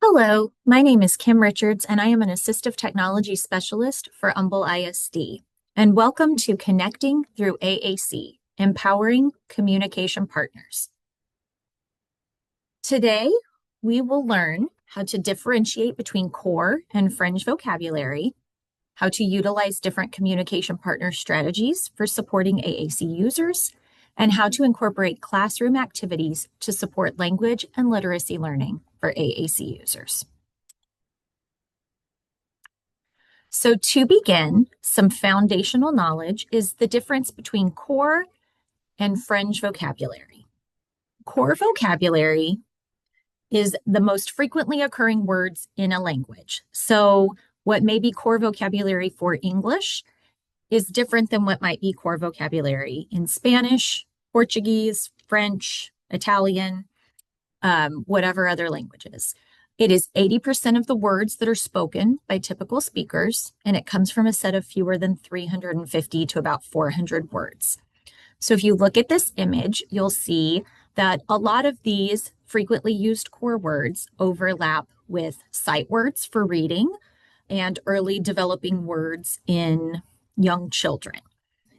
Hello, my name is Kim Richards, and I am an assistive technology specialist for Humble ISD. And welcome to Connecting Through AAC, Empowering Communication Partners. Today, we will learn how to differentiate between core and fringe vocabulary, how to utilize different communication partner strategies for supporting AAC users, and how to incorporate classroom activities to support language and literacy learning for AAC users. So to begin, some foundational knowledge is the difference between core and fringe vocabulary. Core vocabulary is the most frequently occurring words in a language. So what may be core vocabulary for English is different than what might be core vocabulary in Spanish, Portuguese, French, Italian, whatever other languages. It is 80% of the words that are spoken by typical speakers, and it comes from a set of fewer than 350 to about 400 words. So if you look at this image, you'll see that a lot of these frequently used core words overlap with sight words for reading and early developing words in young children.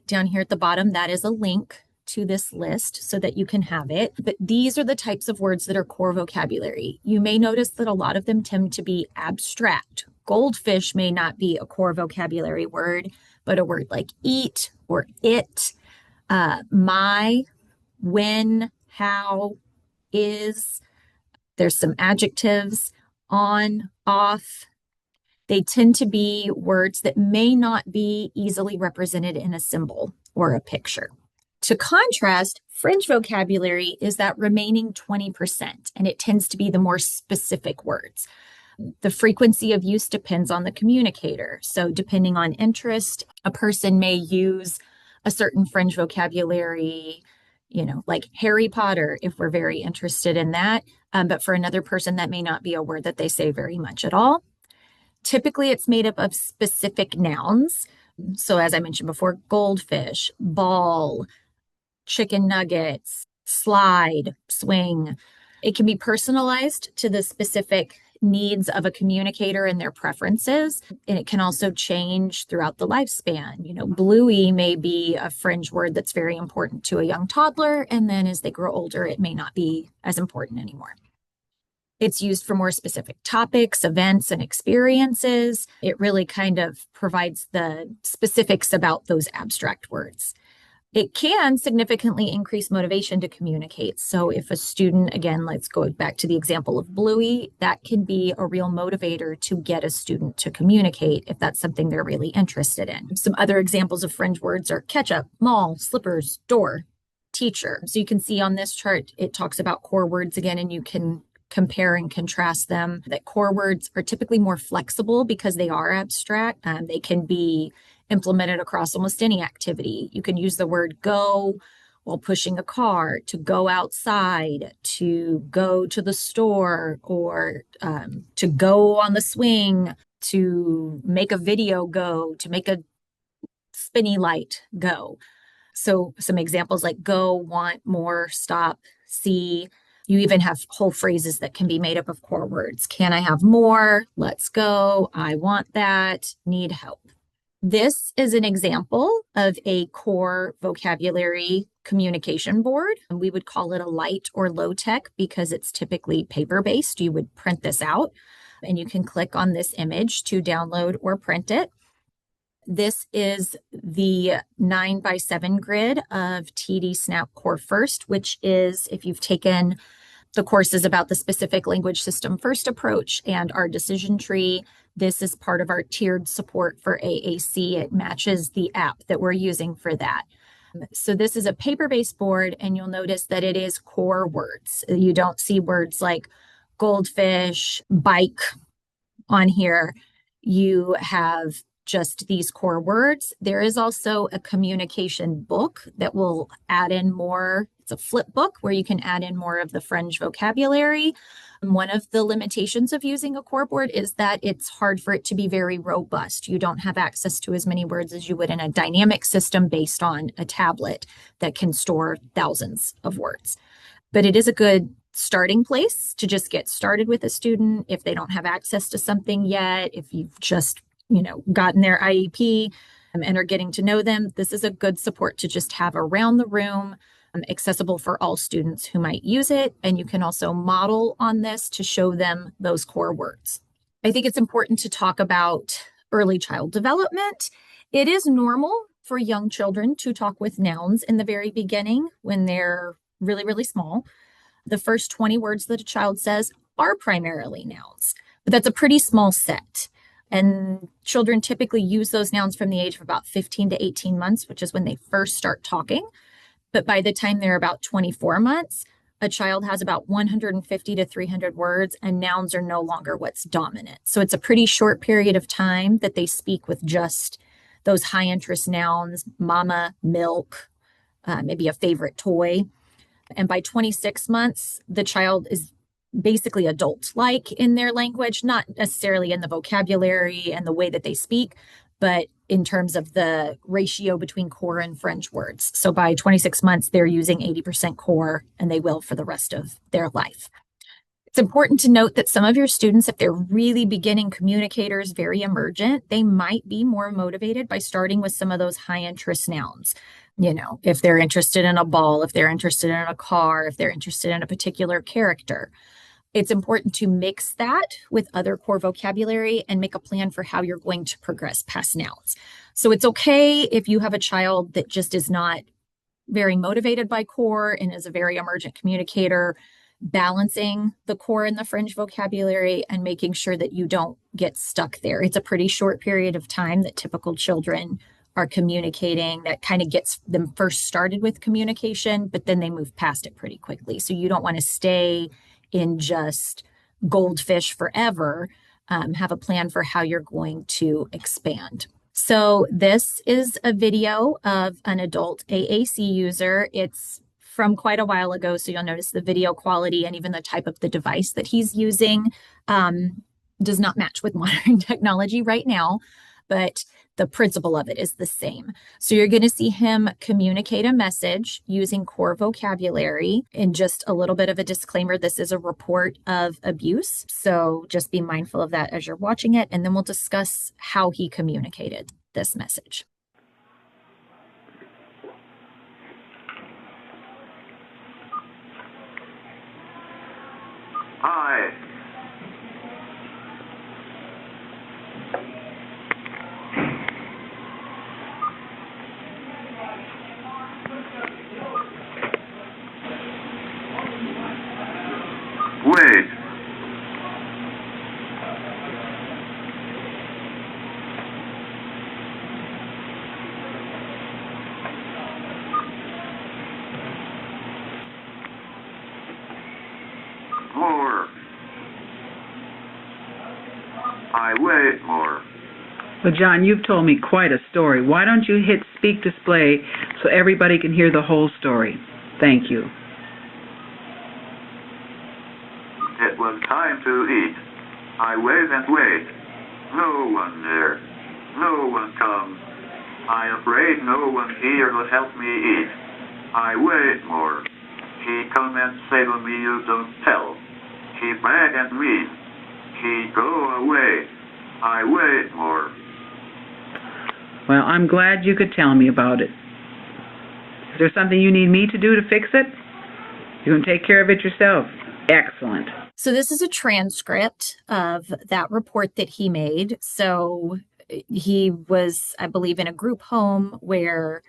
Down here at the bottom, that is a link to this list so that you can have it. But these are the types of words that are core vocabulary. You may notice that a lot of them tend to be abstract. Goldfish may not be a core vocabulary word, but a word like eat or it, my, when, how, is. There's some adjectives, on, off. They tend to be words that may not be easily represented in a symbol or a picture. To contrast, fringe vocabulary is that remaining 20%, and it tends to be the more specific words. The frequency of use depends on the communicator. So depending on interest, a person may use a certain fringe vocabulary, like Harry Potter, if we're very interested in that. But for another person, that may not be a word that they say very much at all. Typically, it's made up of specific nouns. So as I mentioned before, goldfish, ball, chicken nuggets, slide, swing. It can be personalized to the specific needs of a communicator and their preferences. And it can also change throughout the lifespan. Bluey may be a fringe word that's very important to a young toddler. And then as they grow older, it may not be as important anymore. It's used for more specific topics, events, and experiences. It really kind of provides the specifics about those abstract words. It can significantly increase motivation to communicate. So if a student, again, let's go back to the example of Bluey, that can be a real motivator to get a student to communicate if that's something they're really interested in. Some other examples of fringe words are ketchup, mall, slippers, door, teacher. So you can see on this chart, it talks about core words again, and you can compare and contrast them. That core words are typically more flexible because they are abstract. They can be implemented across almost any activity. You can use the word go while pushing a car, to go outside, to go to the store, or to go on the swing, to make a video go, to make a spinny light go. So some examples like go, want, more, stop, see. You even have whole phrases that can be made up of core words. Can I have more? Let's go. I want that. Need help. This is an example of a core vocabulary communication board. We would call it a light or low tech because it's typically paper-based. You would print this out, and you can click on this image to download or print it. This is the 9x7 grid of TD Snap Core First, which is, if you've taken the courses about the specific language system first approach and our decision tree, this is part of our tiered support for AAC. It matches the app that we're using for that. So this is a paper-based board, and you'll notice that it is core words. You don't see words like goldfish, bike on here. You have just these core words. There is also a communication book that will add in more. It's a flip book where you can add in more of the fringe vocabulary. One of the limitations of using a core board is that it's hard for it to be very robust. You don't have access to as many words as you would in a dynamic system based on a tablet that can store thousands of words. But it is a good starting place to just get started with a student if they don't have access to something yet, if you've just, gotten their IEP and are getting to know them. This is a good support to just have around the room, accessible for all students who might use it. And you can also model on this to show them those core words. I think it's important to talk about early child development. It is normal for young children to talk with nouns in the very beginning when they're really, really small. The first 20 words that a child says are primarily nouns, but that's a pretty small set. And children typically use those nouns from the age of about 15 to 18 months, which is when they first start talking. But by the time they're about 24 months, a child has about 150 to 300 words, and nouns are no longer what's dominant. So it's a pretty short period of time that they speak with just those high interest nouns: mama, milk, maybe a favorite toy. And by 26 months, the child is basically adult-like in their language, not necessarily in the vocabulary and the way that they speak, but in terms of the ratio between core and fringe words. So by 26 months, they're using 80% core, and they will for the rest of their life. It's important to note that some of your students, if they're really beginning communicators, very emergent, they might be more motivated by starting with some of those high interest nouns. If they're interested in a ball, if they're interested in a car, if they're interested in a particular character. It's important to mix that with other core vocabulary and make a plan for how you're going to progress past nouns. So it's okay if you have a child that just is not very motivated by core and is a very emergent communicator, balancing the core and the fringe vocabulary and making sure that you don't get stuck there. It's a pretty short period of time that typical children are communicating that kind of gets them first started with communication, but then they move past it pretty quickly. So you don't want to stay in just goldfish forever. Have a plan for how you're going to expand. So this is a video of an adult AAC user. It's from quite a while ago, so you'll notice the video quality and even the type of the device that he's using does not match with modern technology right now, but the principle of it is the same. So you're going to see him communicate a message using core vocabulary. And just a little bit of a disclaimer, this is a report of abuse. So just be mindful of that as you're watching it. And then we'll discuss how he communicated this message. Hi. Wait. More. I wait more. Well, John, you've told me quite a story. Why don't you hit speak display so everybody can hear the whole story? Thank you. It was time to eat. I wait and wait. No one there. No one comes. I afraid no one here will help me eat. I wait more. He come and say to me you don't tell. He beg at me. He go away. I wait more. Well, I'm glad you could tell me about it. Is there something you need me to do to fix it? You can take care of it yourself. Excellent. So this is a transcript of that report that he made. So he was, I believe, in a group home where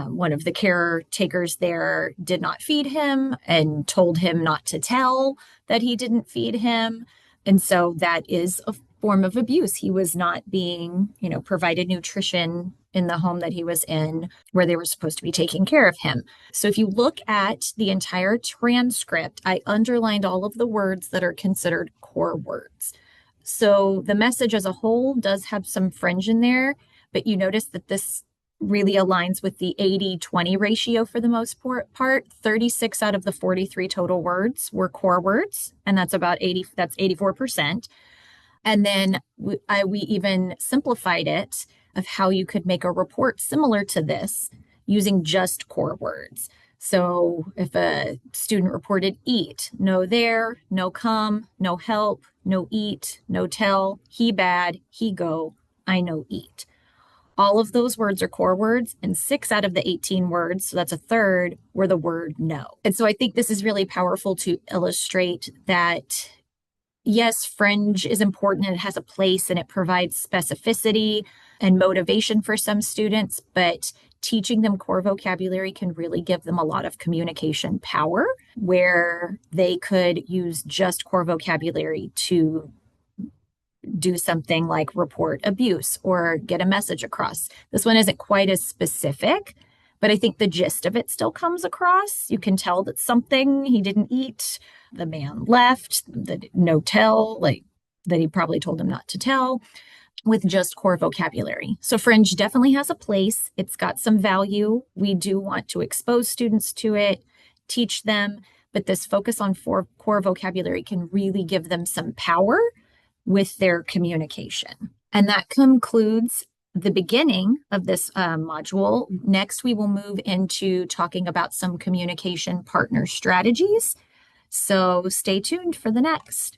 one of the caretakers there did not feed him and told him not to tell that he didn't feed him. And so that is a form of abuse. He was not being, provided nutrition in the home that he was in where they were supposed to be taking care of him. So if you look at the entire transcript, I underlined all of the words that are considered core words. So the message as a whole does have some fringe in there, but you notice that this really aligns with the 80-20 ratio for the most part. 36 out of the 43 total words were core words, and that's 84%. And then we even simplified it of how you could make a report similar to this using just core words. So if a student reported eat, no there, no come, no help, no eat, no tell, he bad, he go, I know eat. All of those words are core words, and 6 out of the 18 words, so that's a third, were the word no. And so I think this is really powerful to illustrate that, yes, fringe is important and it has a place and it provides specificity and motivation for some students, but teaching them core vocabulary can really give them a lot of communication power where they could use just core vocabulary to do something like report abuse or get a message across. This one isn't quite as specific, but I think the gist of it still comes across. You can tell that something he didn't eat, the man left, the no tell, like that he probably told him not to tell, with just core vocabulary. So fringe definitely has a place. It's got some value. We do want to expose students to it, teach them, but this focus on core vocabulary can really give them some power with their communication. And that concludes the beginning of this module. Next, we will move into talking about some communication partner strategies. So stay tuned for the next.